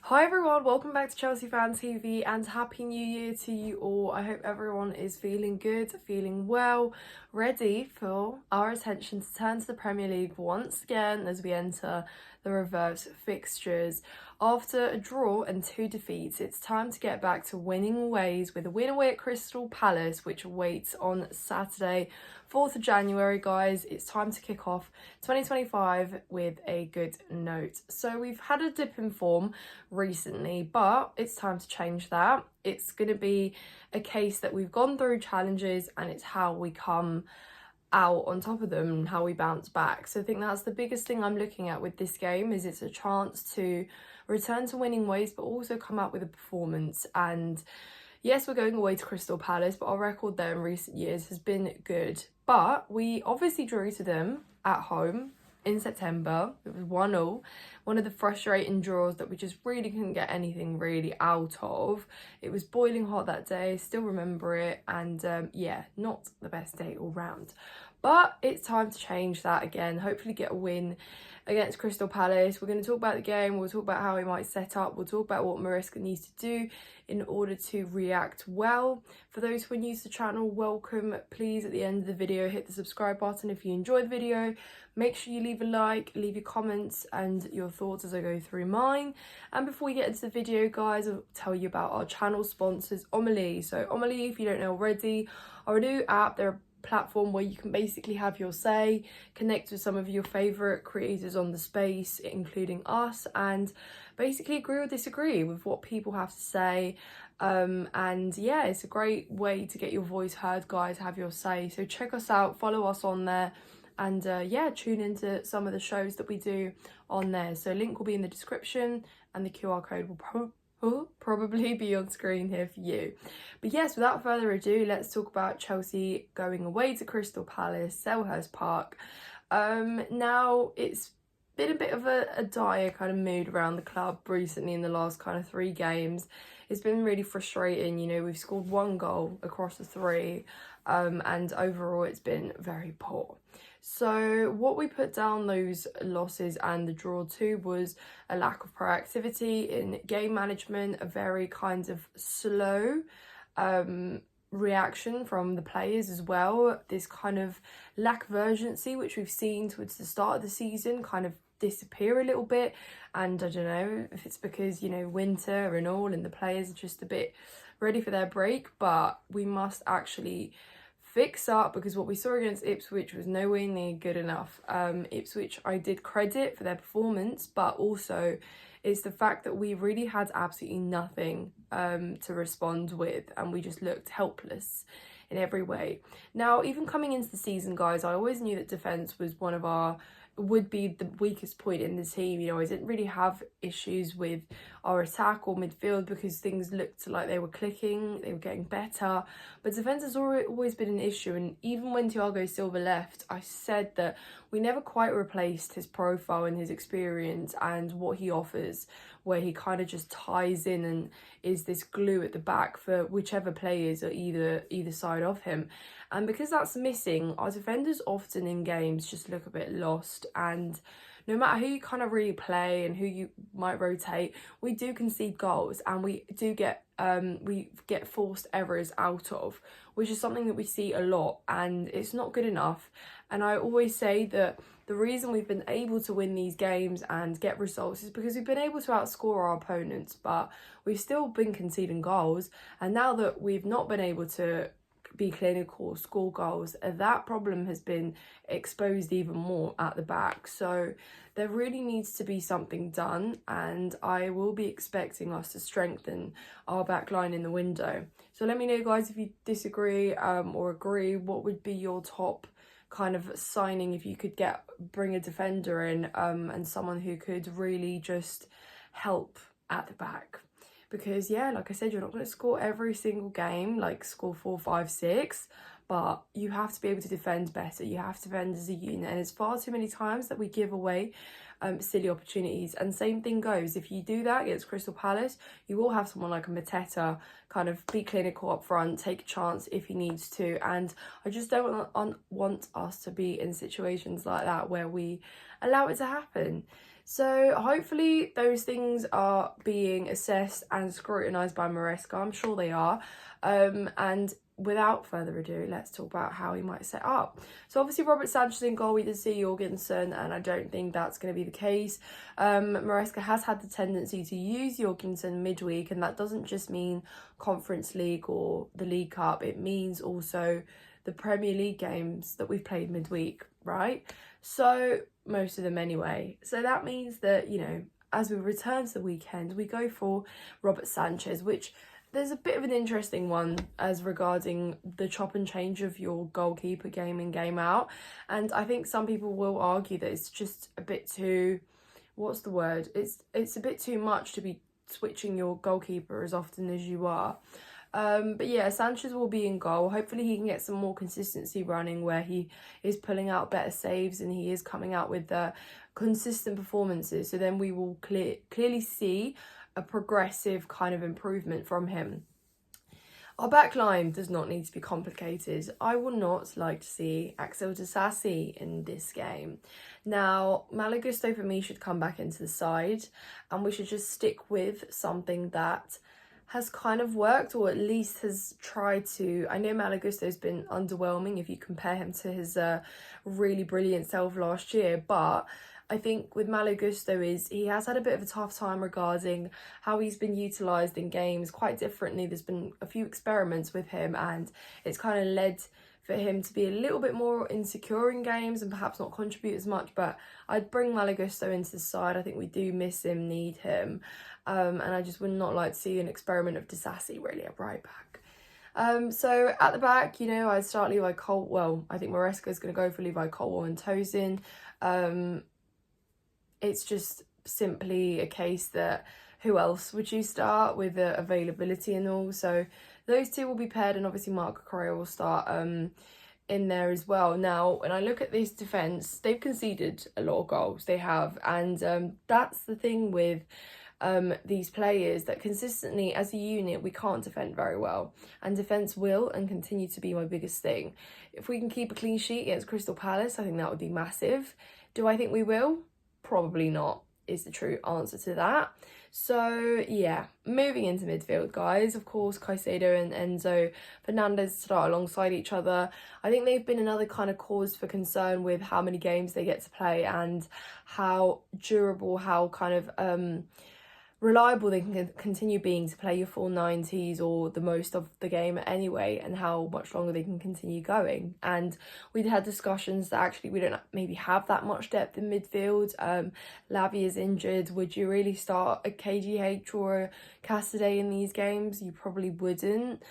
Hi everyone, welcome back to Chelsea Fan TV and Happy New Year to you all. I hope everyone is feeling good, feeling well, ready for our attention to turn to the Premier League once again as we enter the reverse fixtures. After a draw and 2 defeats, it's time to get back to winning ways with a win away at Crystal Palace, which awaits on Saturday, 4th of January, guys. It's time to kick off 2025 with a good note. So we've had a dip in form recently, but it's time to change that. It's going to be a case that we've gone through challenges and it's how we come out on top of them and how we bounce back. So I think that's the biggest thing I'm looking at with this game, is it's a chance to return to winning ways but also come out with a performance. And yes, we're going away to Crystal Palace, but our record there in recent years has been good. But we obviously drew to them at home in September. It was 1-1, one of the frustrating draws that we just really couldn't get anything really out of. It was boiling hot that day, still remember it, and yeah, not the best day all round. But it's time to change that again, hopefully get a win against Crystal Palace. We're going to talk about the game, we'll talk about how he might set up, we'll talk about what Maresca needs to do in order to react well. For those who are new to the channel, welcome. Please, at the end of the video, hit the subscribe button if you enjoyed the video. Make sure you leave a like, leave your comments and your thoughts as I go through mine. And before we get into the video, guys, I'll tell you about our channel sponsors, Omely. So Omely, if you don't know already, are a new app. They're platform where you can basically have your say, connect with some of your favorite creators on the space, including us, and basically agree or disagree with what people have to say. And yeah, it's a great way to get your voice heard, guys, have your say. So check us out, follow us on there, and yeah, tune into some of the shows that we do on there. So link will be in the description and the QR code will probably be on screen here for you. But yes, without further ado, let's talk about Chelsea going away to Crystal Palace, Selhurst Park. Now, it's been a bit of a dire kind of mood around the club recently in the last kind of 3 games. It's been really frustrating. You know, we've scored 1 goal across the 3, and overall it's been very poor. So what we put down those losses and the draw to was a lack of proactivity in game management, a very kind of slow reaction from the players as well. This kind of lack of urgency, which we've seen towards the start of the season, kind of disappear a little bit. And I don't know if it's because, you know, winter and all, and the players are just a bit ready for their break, but we must actually fix up, because what we saw against Ipswich was nowhere near good enough. Ipswich, I did credit for their performance, but also it's the fact that we really had absolutely nothing to respond with, and we just looked helpless in every way. Now, even coming into the season, guys, I always knew that defence was would be the weakest point in the team. You know, I didn't really have issues with our attack or midfield because things looked like they were clicking, they were getting better. But defence has always been an issue. And even when Thiago Silva left, I said that we never quite replaced his profile and his experience and what he offers, where he kind of just ties in and is this glue at the back for whichever players are either side of him. And because that's missing, our defenders often in games just look a bit lost. And no matter who you kind of really play and who you might rotate, we do concede goals, and we get forced errors out of, which is something that we see a lot, and it's not good enough. And I always say that the reason we've been able to win these games and get results is because we've been able to outscore our opponents, but we've still been conceding goals. And now that we've not been able to be clinical, score goals, that problem has been exposed even more at the back. So there really needs to be something done, and I will be expecting us to strengthen our back line in the window. So let me know, guys, if you disagree or agree. What would be your top kind of signing if you could bring a defender in and someone who could really just help at the back? Because yeah, like I said, you're not going to score every single game, like score 4, 5, 6, but you have to be able to defend better. You have to defend as a unit, and it's far too many times that we give away silly opportunities. And same thing goes, if you do that against Crystal Palace, you will have someone like a Mateta kind of be clinical up front, take a chance if he needs to. And I just don't want us to be in situations like that where we allow it to happen. So hopefully those things are being assessed and scrutinised by Maresca. I'm sure they are. And without further ado, let's talk about how he might set up. So obviously Robert Sanchez in goal, we did see Jorgensen, and I don't think that's going to be the case. Maresca has had the tendency to use Jorgensen midweek, and that doesn't just mean Conference League or the League Cup. It means also the Premier League games that we've played midweek, right? So most of them anyway. So that means that, you know, as we return to the weekend, we go for Robert Sanchez, which there's a bit of an interesting one as regarding the chop and change of your goalkeeper game in, game out. And I think some people will argue that it's just a bit too, what's the word? It's a bit too much to be switching your goalkeeper as often as you are. But yeah, Sanchez will be in goal. Hopefully he can get some more consistency running where he is pulling out better saves and he is coming out with consistent performances. So then we will clearly see a progressive kind of improvement from him. Our back line does not need to be complicated. I would not like to see Axel Disasi in this game. Now, Malo Gusto for me should come back into the side, and we should just stick with something that has kind of worked, or at least has tried to. I know Malo Gusto's been underwhelming if you compare him to his really brilliant self last year, but I think with Malo Gusto is he has had a bit of a tough time regarding how he's been utilised in games quite differently. There's been a few experiments with him, and it's kind of led for him to be a little bit more insecure in games and perhaps not contribute as much. But I'd bring Malo Gusto into the side. I think we do miss him, need him. And I just would not like to see an experiment of Disasi really at right back. So at the back, you know, I'd start Levi Cole. Well, I think Maresca is going to go for Levi Colwell and Tosin. It's just simply a case that who else would you start with the availability and all. So those two will be paired, and obviously Marco Correa will start in there as well. Now, when I look at this defence, they've conceded a lot of goals. They have, and that's the thing with these players, that consistently as a unit we can't defend very well, and defence will and continue to be my biggest thing. If we can keep a clean sheet against Crystal Palace, I think that would be massive. Do I think we will? Probably not, is the true answer to that. So yeah, moving into midfield, guys, of course Caicedo and Enzo Fernandez start alongside each other. I think they've been another kind of cause for concern with how many games they get to play and how durable, how kind of reliable they can continue being to play your full 90s or the most of the game anyway, and how much longer they can continue going. And we'd had discussions that actually we don't maybe have that much depth in midfield. Lavia is injured. Would you really start a KGH or a Cassidy in these games? You probably wouldn't.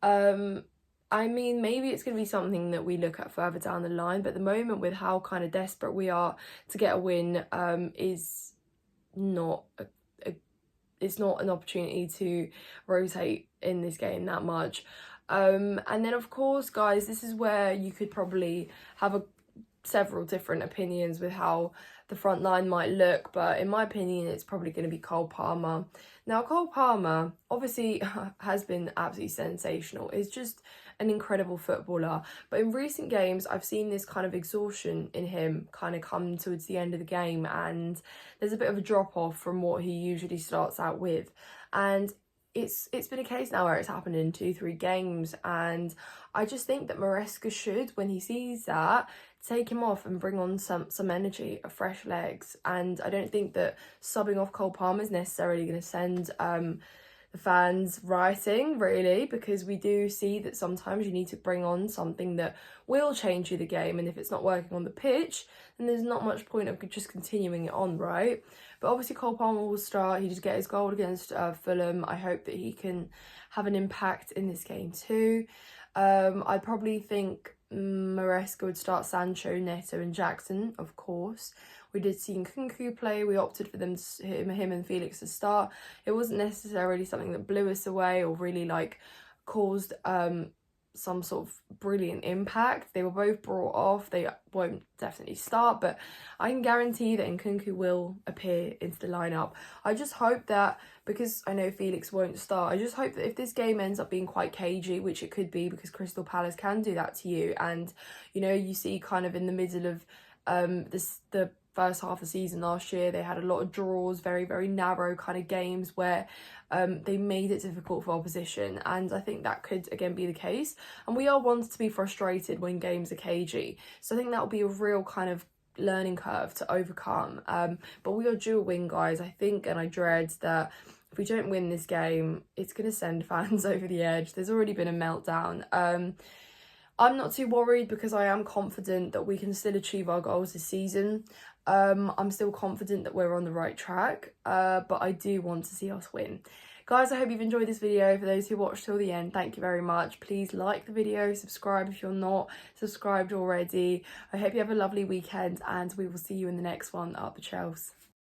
I mean, maybe it's going to be something that we look at further down the line, but at the moment, with how kind of desperate we are to get a win, is not it's not an opportunity to rotate in this game that much. And then, of course, guys, this is where you could probably have several different opinions with how the front line might look, but in my opinion, it's probably going to be Cole Palmer. Now, Cole Palmer obviously has been absolutely sensational. He's just an incredible footballer, but in recent games I've seen this kind of exhaustion in him kind of come towards the end of the game, and there's a bit of a drop off from what he usually starts out with, and it's been a case now where it's happened in 2-3 games, and I just think that Maresca should, when he sees that, take him off and bring on some energy, fresh legs. And I don't think that subbing off Cole Palmer is necessarily going to send the fans rioting, really, because we do see that sometimes you need to bring on something that will change you the game, and if it's not working on the pitch, then there's not much point of just continuing it on, right? But obviously Cole Palmer will start. He just get his goal against Fulham. I hope that he can have an impact in this game too. I'd probably think Maresca would start Sancho, Neto and Jackson, of course. We did see Nkunku play. We opted for them, him and Felix to start. It wasn't necessarily something that blew us away or really like caused some sort of brilliant impact. They were both brought off. They won't definitely start, but I can guarantee that Nkunku will appear into the lineup. I just hope that, because I know Felix won't start, I just hope that if this game ends up being quite cagey, which it could be because Crystal Palace can do that to you, and you know, you see kind of in the middle of the first half of the season last year. They had a lot of draws, very, very narrow kind of games where they made it difficult for opposition, and I think that could again be the case. And we are ones to be frustrated when games are cagey, so I think that will be a real kind of learning curve to overcome. But we are due a win, guys, I think, and I dread that if we don't win this game, it's going to send fans over the edge. There's already been a meltdown. I'm not too worried because I am confident that we can still achieve our goals this season. I'm still confident that we're on the right track, but I do want to see us win. Guys, I hope you've enjoyed this video. For those who watched till the end, thank you very much. Please like the video, subscribe if you're not subscribed already. I hope you have a lovely weekend, and we will see you in the next one. Up the Chels.